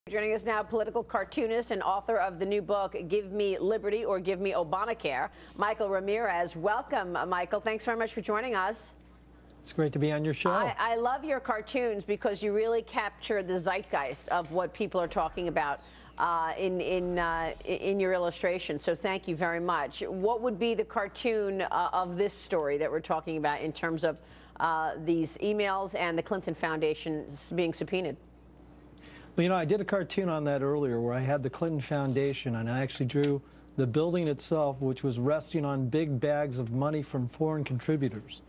Joining us now, political cartoonist and author of the new book, Give Me Liberty or Give Me Obamacare, Michael Ramirez. Welcome, Michael. Thanks very much for joining us. It's great to be on your show. I love your cartoons because you really capture the zeitgeist of what people are talking about in your illustration. So thank you very much. What would be the cartoon of this story that we're talking about in terms of these emails and the Clinton Foundation being subpoenaed? Well, you know, I did a cartoon on that earlier where I had the Clinton Foundation, and I actually drew the building itself, which was resting on big bags of money from foreign contributors.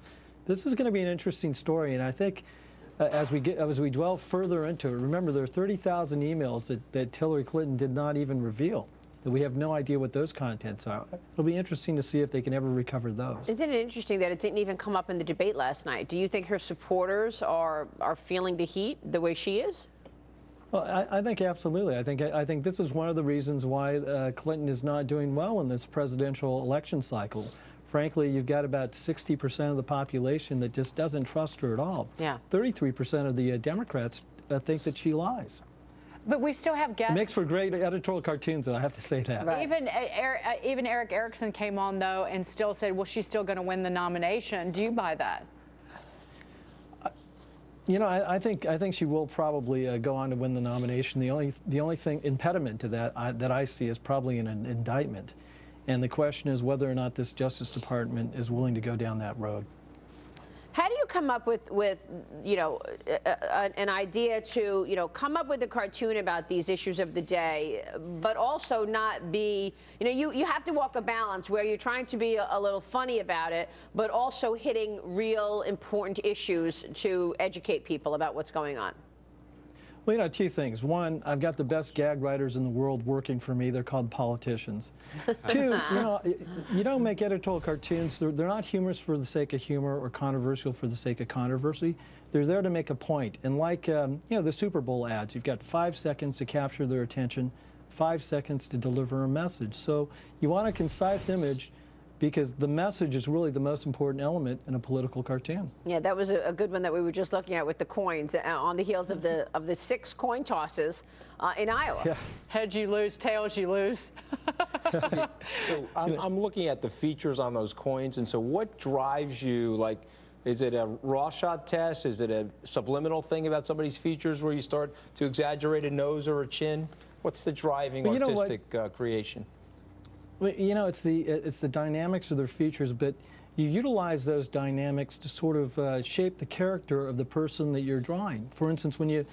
This is going to be an interesting story, and I think as we dwell further into it, remember there are 30,000 emails that Hillary Clinton did not even reveal, that we have no idea what those contents are. It'll be interesting to see if they can ever recover those. Isn't it interesting that it didn't even come up in the debate last night? Do you think her supporters are feeling the heat the way she is? Well, I think absolutely. I think this is one of the reasons why Clinton is not doing well in this presidential election cycle. Frankly, you've got about 60% of the population that just doesn't trust her at all. Yeah. 33% of the Democrats think that she lies. But we still have guests. It makes for great editorial cartoons, though, I have to say that. Right. Even Eric Erickson came on, though, and still said, well, she's still going to win the nomination. Do you buy that? You know, I think she will probably go on to win the nomination. The only impediment to that that I see is probably an indictment, and the question is whether or not this Justice Department is willing to go down that road. How do you come up with you know, an idea to, you know, come up with a cartoon about these issues of the day, but also not be, you know, you have to walk a balance where you're trying to be a little funny about it, but also hitting real important issues to educate people about what's going on? Well, you know, two things. One, I've got the best gag writers in the world working for me. They're called politicians. Two, you know, you don't make editorial cartoons. They're not humorous for the sake of humor or controversial for the sake of controversy. They're there to make a point. And like, you know, the Super Bowl ads, you've got 5 seconds to capture their attention, 5 seconds to deliver a message. So you want a concise image, because the message is really the most important element in a political cartoon. Yeah, that was a good one that we were just looking at with the coins on the heels of the 6 coin tosses in Iowa. Yeah. Heads you lose, tails you lose. So I'm looking at the features on those coins, and so what drives you? Like, is it a raw shot test? Is it a subliminal thing about somebody's features where you start to exaggerate a nose or a chin? What's the driving artistic creation? Well, you know, it's the dynamics of their features, but you utilize those dynamics to sort of shape the character of the person that you're drawing. For instance, when you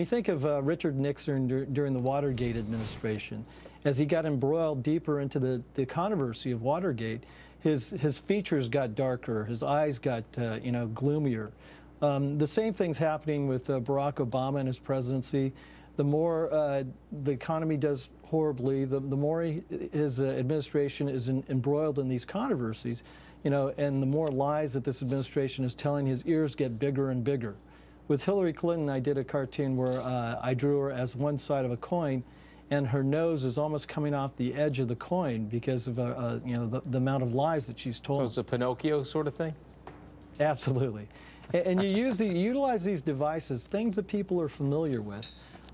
think of Richard Nixon during the Watergate administration, as he got embroiled deeper into the controversy of Watergate, his features got darker, his eyes got you know, gloomier. The same thing's happening with Barack Obama and his presidency. The more the economy does horribly, the more his administration is embroiled in these controversies, you know, and the more lies that this administration is telling, his ears get bigger and bigger. With Hillary Clinton, I did a cartoon where I drew her as one side of a coin, and her nose is almost coming off the edge of the coin because of you know, the amount of lies that she's told. So it's a Pinocchio sort of thing? Absolutely. And you utilize these devices, things that people are familiar with.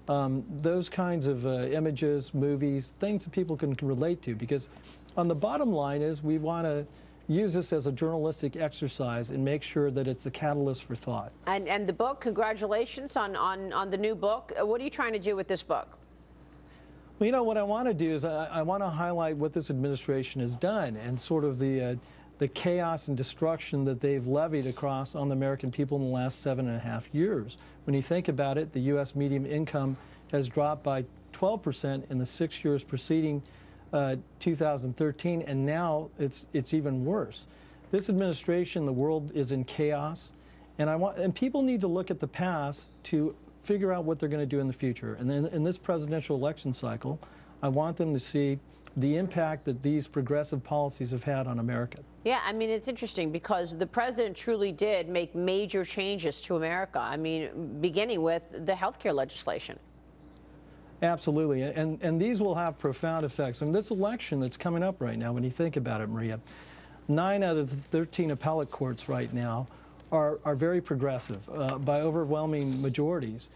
Those kinds of images, movies, things that people can relate to, because on the bottom line is we want to use this as a journalistic exercise and make sure that it's a catalyst for thought. And the book, congratulations on the new book. What are you trying to do with this book? Well, you know, what I want to do is I want to highlight what this administration has done and sort of the chaos and destruction that they've levied across on the American people in the last 7.5 years. When you think about it, the U.S. median income has dropped by 12% in the 6 years preceding 2013, and now it's even worse. This administration, the world is in chaos, and people need to look at the past to figure out what they're going to do in the future. And then in this presidential election cycle, I want them to see the impact that these progressive policies have had on America. Yeah, I mean, it's interesting because the president truly did make major changes to America. I mean, beginning with the healthcare legislation. Absolutely, and these will have profound effects. I mean, this election that's coming up right now, when you think about it, Maria, 9 out of the 13 appellate courts right now are very progressive by overwhelming majorities.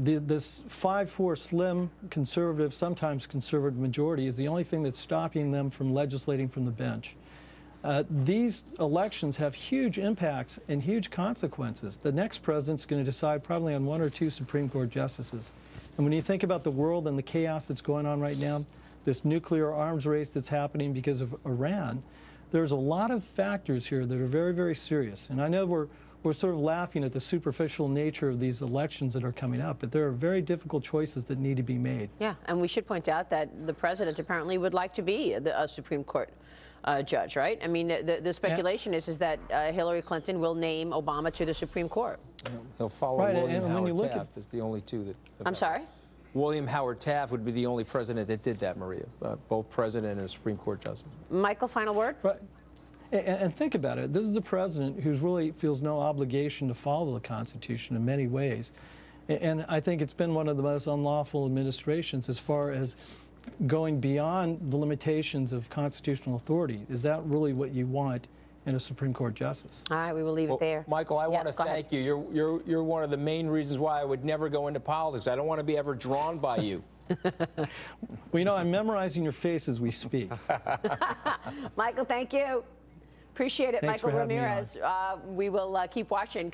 this 5-4 slim conservative, sometimes conservative majority is the only thing that's stopping them from legislating from the bench. These elections have huge impacts and huge consequences. The next president's going to decide probably on 1 or 2 Supreme Court justices. And when you think about the world and the chaos that's going on right now, this nuclear arms race that's happening because of Iran, there's a lot of factors here that are very, very serious. And I know we're sort of laughing at the superficial nature of these elections that are coming up, but there are very difficult choices that need to be made. Yeah, and we should point out that the president apparently would like to be a Supreme Court judge, right? I mean, the speculation is that Hillary Clinton will name Obama to the Supreme Court. He'll follow Right, William and when you Howard look Taft. Is the only two that. I'm sorry? William Howard Taft would be the only president that did that, Maria. Both president and a Supreme Court justice. Michael, final word? Right. And think about it. This is a president who really feels no obligation to follow the Constitution in many ways. And I think it's been one of the most unlawful administrations as far as going beyond the limitations of constitutional authority. Is that really what you want in a Supreme Court justice? All right, we will leave it there. Michael, I want to thank you. You're one of the main reasons why I would never go into politics. I don't want to be ever drawn by you. Well, you know, I'm memorizing your face as we speak. Michael, thank you. Appreciate it, Thanks Michael for having me on. Ramirez. We will keep watching.